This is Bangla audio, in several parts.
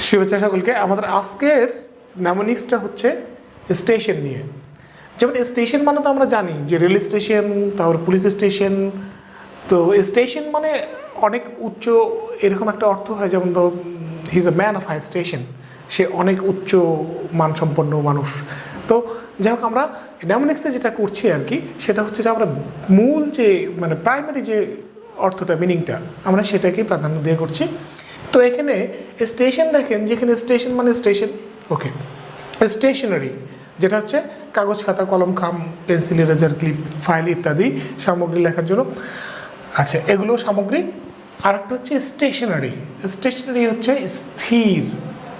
শুভেচ্ছা সকলকে। আমাদের আজকের নামোনিক্সটা হচ্ছে স্টেশন নিয়ে। যেমন স্টেশন মানে তো আমরা জানি যে রেল স্টেশন, তারপর পুলিশ স্টেশন। তো স্টেশন মানে অনেক উচ্চ এরকম একটা অর্থ হয়, যেমন তো he is a man of high station, সে অনেক উচ্চ মানসম্পন্ন মানুষ। তো যাই হোক, আমরা নামোনিক্সে যেটা করছি আর কি, সেটা হচ্ছে যে আমরা মূল যে মানে প্রাইমারি যে অর্থটা, মিনিংটা, আমরা সেটাকেই প্রাধান্য দিয়ে করছি। তো এখানে স্টেশন দেখেন, যেখানে স্টেশন মানে স্টেশন, ওকে, স্টেশনারি যেটা হচ্ছে কাগজ, খাতা, কলম, খাম, পেন্সিল, ইরেজার, ক্লিপ, ফাইল ইত্যাদি সামগ্রী লেখার জন্য। আচ্ছা, এগুলো সামগ্রী। আর একটা হচ্ছে স্টেশনারি। স্টেশনারি হচ্ছে স্থির,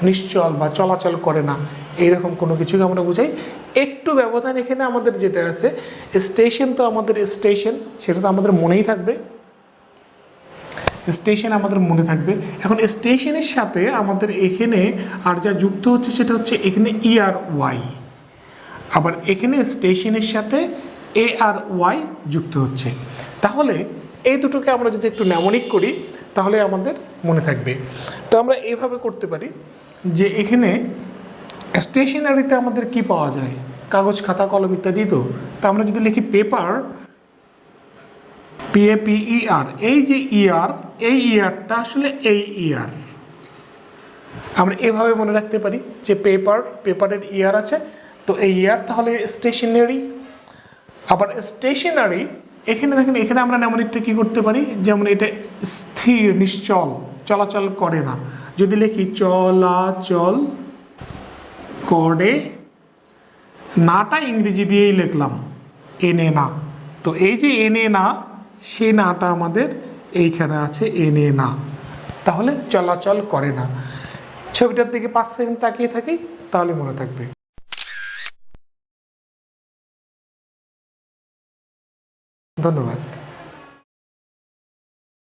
নিশ্চল বা চলাচল করে না, এইরকম কোনো কিছুকে আমরা বুঝাই। একটু ব্যবধান এখানে আমাদের যেটা আছে, স্টেশন তো আমাদের স্টেশন, সেটা তো আমাদের মনেই থাকবে, স্টেশন আমাদের মনে থাকবে। এখন স্টেশনের সাথে আমাদের এখানে আর যা যুক্ত হচ্ছে সেটা হচ্ছে এখানে ERY, আবার এখানে স্টেশনের সাথে ARY যুক্ত হচ্ছে। তাহলে এই দুটোকে আমরা যদি একটু ন্যামনিক করি তাহলে আমাদের মনে থাকবে। তো আমরা এইভাবে করতে পারি যে এখানে স্টেশনারিতে আমাদের কি পাওয়া যায়, কাগজ, খাতা, কলম ইত্যাদি। তো আমরা যদি লিখি পেপার, PAPER, এই যে ER, এই ERটা আসলে এই ER আমরা এভাবে মনে রাখতে পারি যে পেপারের ER আছে, তো এই ER তাহলে স্টেশনারি। আবার স্টেশনারি এখানে দেখেন, এখানে আমরা নামনিকটা কী করতে পারি, যেমন এটা স্থির, নিশ্চল, চলাচল করে না। যদি লিখি চলাচল করে নাটা ইংরেজি দিয়েই লিখলাম, এনে না। তো এই যে এনে না, সেই নাটা আমাদের এইখানে আছে, এনে না, তাহলে চলাচল করে না। ছবিটার দিকে 5 সেকেন্ড তাকিয়ে থাকি, তাহলে মনে থাকবে। ধন্যবাদ।